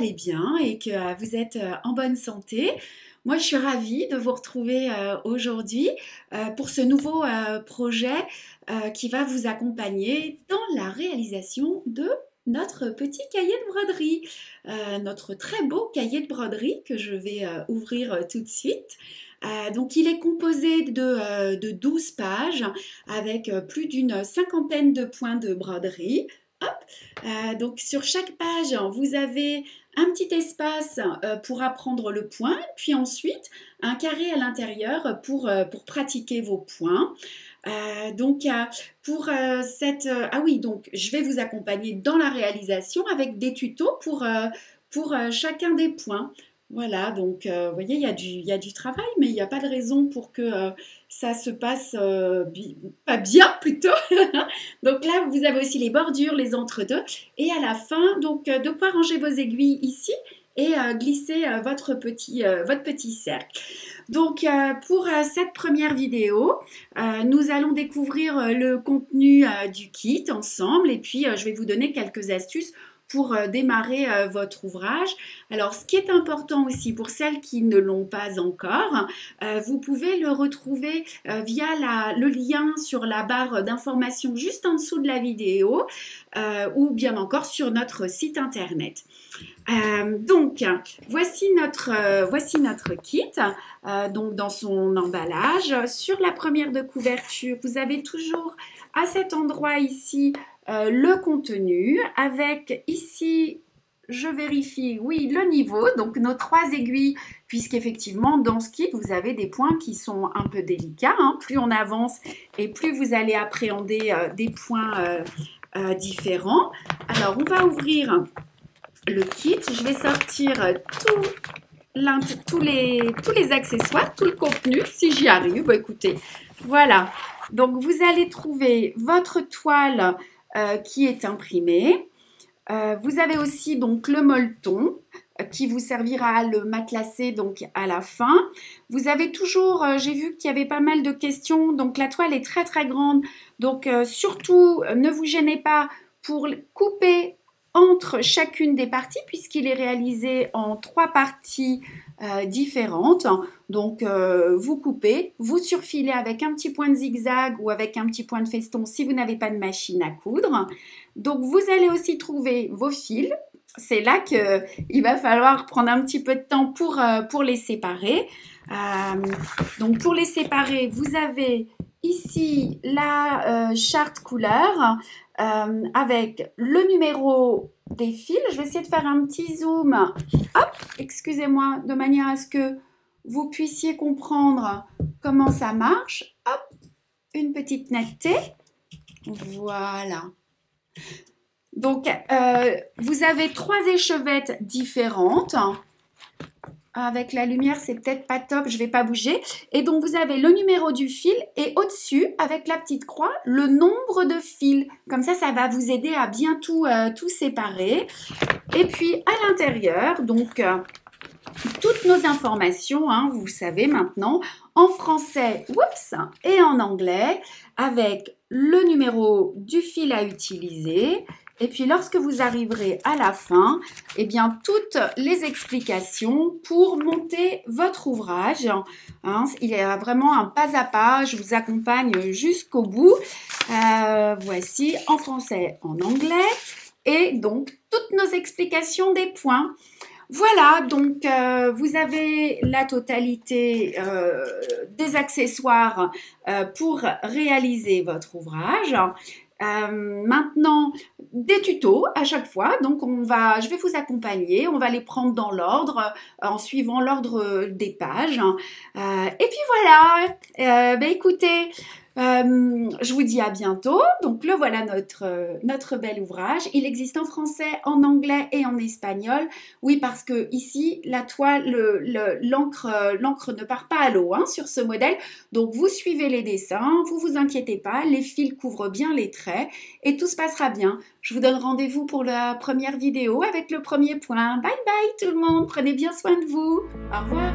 allez bien et que vous êtes en bonne santé. Moi, je suis ravie de vous retrouver aujourd'hui pour ce nouveau projet qui va vous accompagner dans la réalisation de notre petit cahier de broderie, notre très beau cahier de broderie que je vais ouvrir tout de suite. Donc il est composé de 12 pages avec plus d'une cinquantaine de points de broderie. Hop. Donc sur chaque page, vous avez un petit espace pour apprendre le point, puis ensuite un carré à l'intérieur pour pratiquer vos points. Donc pour cette... ah oui, donc je vais vous accompagner dans la réalisation avec des tutos pour chacun des points. Voilà, donc vous voyez, il y a du travail, mais il n'y a pas de raison pour que ça se passe pas bien plutôt. Donc là, vous avez aussi les bordures, les entre-deux. Et à la fin, donc de quoi ranger vos aiguilles ici et glisser votre petit cercle. Donc pour cette première vidéo, nous allons découvrir le contenu du kit ensemble et puis je vais vous donner quelques astuces pour démarrer votre ouvrage. Alors, ce qui est important aussi pour celles qui ne l'ont pas encore, vous pouvez le retrouver via le lien sur la barre d'information juste en dessous de la vidéo ou bien encore sur notre site internet. Donc, voici notre kit, donc dans son emballage. Sur la première de couverture, vous avez toujours à cet endroit ici le contenu avec ici, je vérifie, oui, le niveau, donc nos 3 aiguilles, puisqu'effectivement dans ce kit, vous avez des points qui sont un peu délicats, hein. Plus on avance et plus vous allez appréhender des points différents. Alors, on va ouvrir le kit, je vais sortir tous les accessoires, tout le contenu, si j'y arrive. Bon, écoutez, voilà. Donc, vous allez trouver votre toile qui est imprimée. Vous avez aussi donc le molleton qui vous servira à le matelassé donc à la fin. Vous avez toujours, j'ai vu qu'il y avait pas mal de questions, donc la toile est très très grande. Donc, surtout, ne vous gênez pas pour couper entre chacune des parties puisqu'il est réalisé en 3 parties différentes. Donc vous coupez, vous surfilez avec un petit point de zigzag ou avec un petit point de feston si vous n'avez pas de machine à coudre. Donc vous allez aussi trouver vos fils. C'est là qu'il va falloir prendre un petit peu de temps pour les séparer. Donc pour les séparer, vous avez ici la charte couleur avec le numéro des fils. Je vais essayer de faire un petit zoom. Hop, excusez-moi, de manière à ce que vous puissiez comprendre comment ça marche. Hop, une petite netteté. Voilà. Donc, vous avez 3 échevettes différentes. Avec la lumière, c'est peut-être pas top, je vais pas bouger. Et donc, vous avez le numéro du fil et au-dessus, avec la petite croix, le nombre de fils. Comme ça va vous aider à bien tout séparer. Et puis, à l'intérieur, donc, toutes nos informations, hein, vous savez maintenant, en français et en anglais, avec le numéro du fil à utiliser. Et puis, lorsque vous arriverez à la fin, eh bien, toutes les explications pour monter votre ouvrage. Hein, il y a vraiment un pas à pas. Je vous accompagne jusqu'au bout. Voici en français, en anglais. Et donc, toutes nos explications des points. Voilà, donc vous avez la totalité des accessoires pour réaliser votre ouvrage. Maintenant, des tutos à chaque fois, donc je vais vous accompagner, on va les prendre dans l'ordre, en suivant l'ordre des pages. Et puis voilà, écoutez, je vous dis à bientôt. Donc le voilà notre bel ouvrage. Il existe en français, en anglais et en espagnol. Oui, parce que ici la toile, l'encre ne part pas à l'eau hein, sur ce modèle. Donc vous suivez les dessins, vous inquiétez pas, les fils couvrent bien les traits et tout se passera bien. Je vous donne rendez-vous pour la première vidéo avec le premier point. Bye bye tout le monde, prenez bien soin de vous. Au revoir.